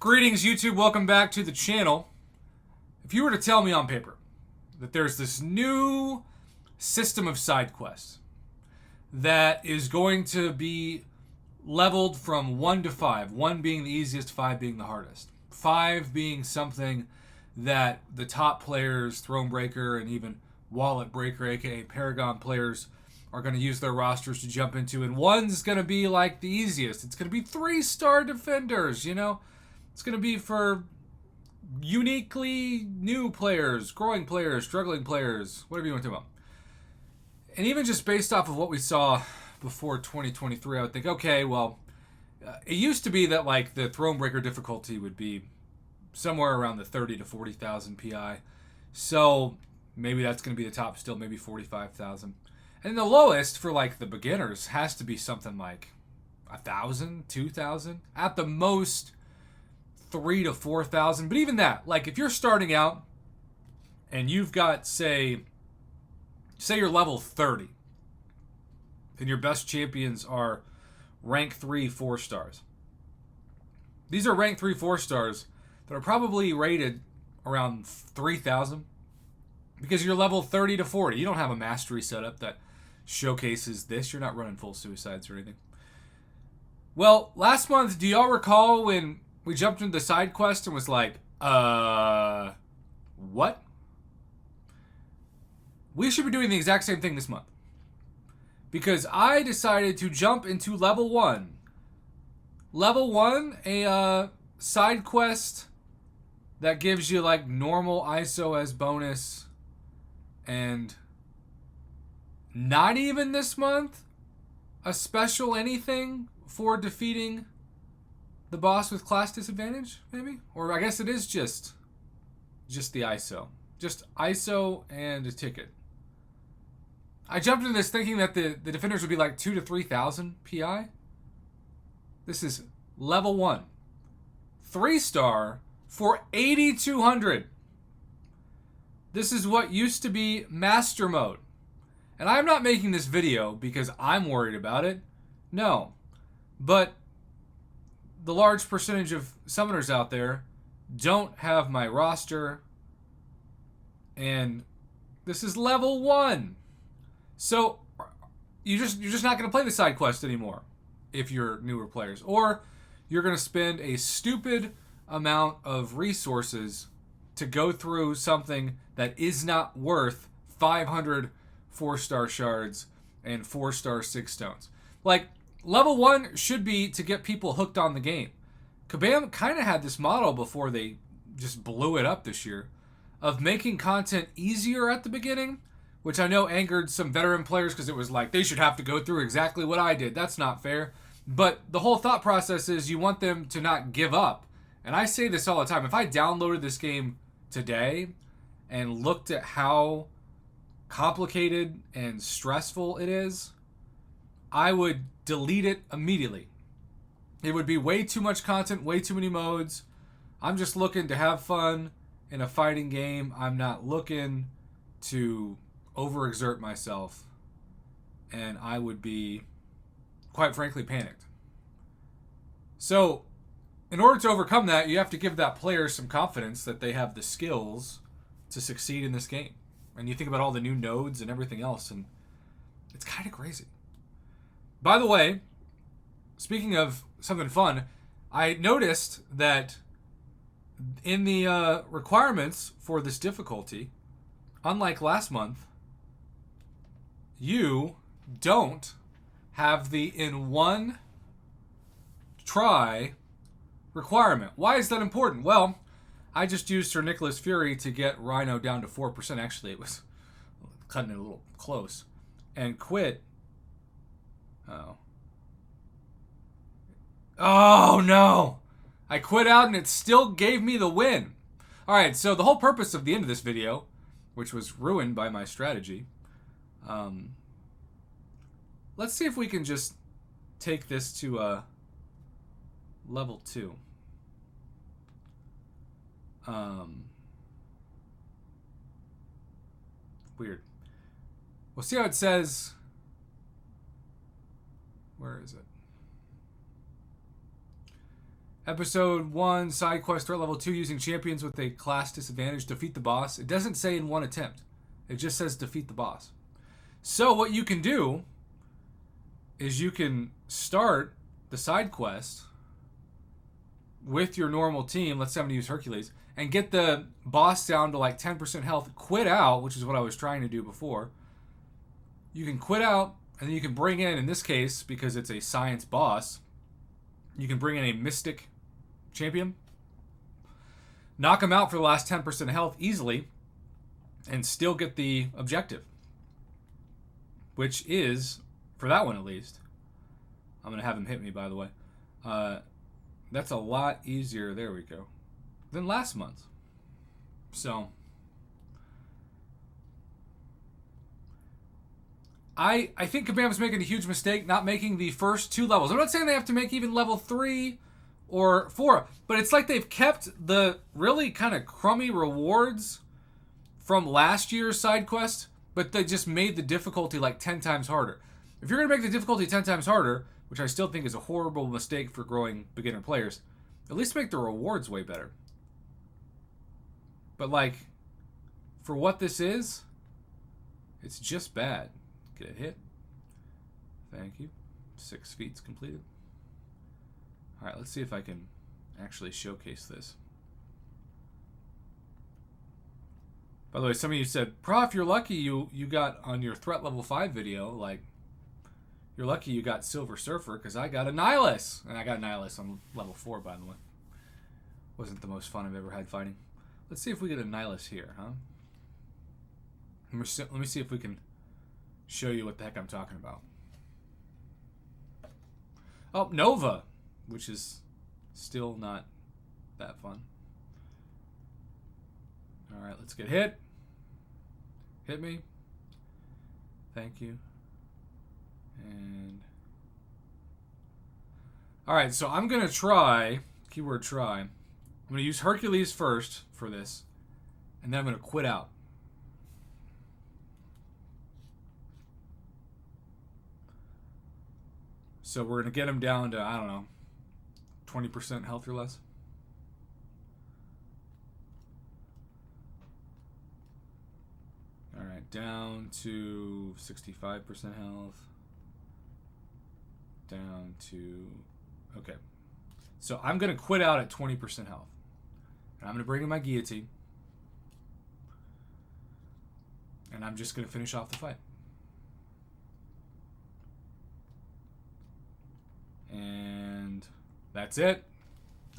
Greetings, YouTube. Welcome back to the channel. If you were to tell me on paper that there's this new system of side quests that is going to be leveled from 1 to 5, 1 being the easiest, 5 being the hardest, 5 being something that the top players, Thronebreaker and even Wallet Breaker, aka Paragon players, are going to use their rosters to jump into, and 1's going to be like the easiest. It's going to be 3-star defenders, you know? It's going to be for uniquely new players, growing players, struggling players, whatever you want to talk about. And even just based off of what we saw before 2023, I would think, okay, well, it used to be that like the Thronebreaker difficulty would be somewhere around the 30 to 40,000 PI. So maybe that's going to be the top still, maybe 45,000. And the lowest for like the beginners has to be something like 1,000, 2,000. At the most, 3 to 4,000. But even that, like if you're starting out and you've got, say you're level 30 and your best champions are rank 3 4-stars. These are rank 3 4-stars that are probably rated around 3,000 because you're level 30 to 40. You don't have a mastery setup that showcases this. You're not running full suicides or anything. Well, last month, do y'all recall when we jumped into the side quest and was like, what? We should be doing the exact same thing this month. Because I decided to jump into level 1. Level 1, a side quest that gives you like normal ISO as bonus. And not even this month, a special anything for defeating the boss with class disadvantage, maybe? Or I guess it is just the ISO. Just ISO and a ticket. I jumped into this thinking that the defenders would be like 2 to 3,000 PI. This is level 1. 3-star for 8,200. This is what used to be master mode. And I'm not making this video because I'm worried about it. No. But the large percentage of summoners out there don't have my roster, and this is level 1. So you're just not going to play the side quest anymore if you're newer players, or you're going to spend a stupid amount of resources to go through something that is not worth 500 4-star shards and 4-star 6 stones. Like, level 1 should be to get people hooked on the game. Kabam kind of had this model before they just blew it up this year of making content easier at the beginning, which I know angered some veteran players because it was like they should have to go through exactly what I did. That's not fair. But the whole thought process is you want them to not give up. And I say this all the time. If I downloaded this game today and looked at how complicated and stressful it is, I would delete it immediately. It would be way too much content, way too many modes. I'm just looking to have fun in a fighting game. I'm not looking to overexert myself. And I would be, quite frankly, panicked. So, in order to overcome that, you have to give that player some confidence that they have the skills to succeed in this game. And you think about all the new nodes and everything else, and it's kind of crazy. By the way, speaking of something fun, I noticed that in the requirements for this difficulty, unlike last month, you don't have the in one try requirement. Why is that important? Well, I just used Sir Nicholas Fury to get Rhino down to 4%. Actually, it was cutting it a little close. And quit. Oh, no. I quit out and it still gave me the win. All right, so the whole purpose of the end of this video, which was ruined by my strategy, let's see if we can just take this to level 2. Weird. We'll see how it says. Where is it? Episode 1, side quest, threat level 2, using champions with a class disadvantage, defeat the boss. It doesn't say in one attempt. It just says defeat the boss. So what you can do is you can start the side quest with your normal team. Let's say I'm going to use Hercules. And get the boss down to like 10% health. Quit out, which is what I was trying to do before. You can quit out, and then you can bring in this case, because it's a science boss, you can bring in a mystic champion, knock him out for the last 10% health easily, and still get the objective. Which is, for that one at least, I'm going to have him hit me, by the way. That's a lot easier, there we go, than last month. So, I think Kabam's making a huge mistake not making the first 2 levels. I'm not saying they have to make even level 3 or 4, but it's like they've kept the really kind of crummy rewards from last year's side quest, but they just made the difficulty like 10 times harder. If you're going to make the difficulty 10 times harder, which I still think is a horrible mistake for growing beginner players, at least make the rewards way better. But like, for what this is, it's just bad. Get hit. Thank you. 6 feats completed. Alright, let's see if I can actually showcase this. By the way, some of you said, Prof, you're lucky you got on your threat level 5 video, like, you're lucky you got Silver Surfer, because I got a Nihilus. And I got a Nihilus on level 4, by the way. Wasn't the most fun I've ever had fighting. Let's see if we get a Nihilus here, huh? Let me see if we can show you what the heck I'm talking about. Oh, Nova, which is still not that fun. Alright, let's get hit. Hit me. Thank you. And alright, so I'm going to try, keyword try, I'm going to use Hercules first for this, and then I'm going to quit out. So we're going to get him down to, I don't know, 20% health or less. Alright, down to 65% health. Down to, okay. So I'm going to quit out at 20% health. And I'm going to bring in my guillotine. And I'm just going to finish off the fight. And that's it.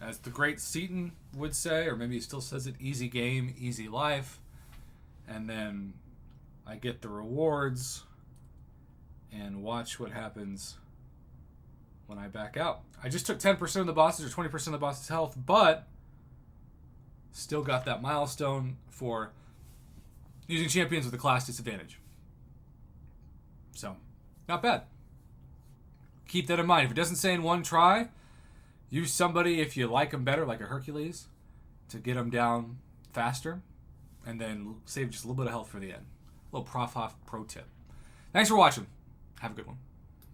As the great Seaton would say, or maybe he still says it, easy game, easy life. And then I get the rewards and watch what happens when I back out. I just took 10% of the bosses or 20% of the boss's health, but still got that milestone for using champions with a class disadvantage. So, not bad. Keep that in mind. If it doesn't say in one try, use somebody if you like them better, like a Hercules, to get them down faster, and then save just a little bit of health for the end. A little Prof Hoff pro tip. Thanks for watching. Have a good one.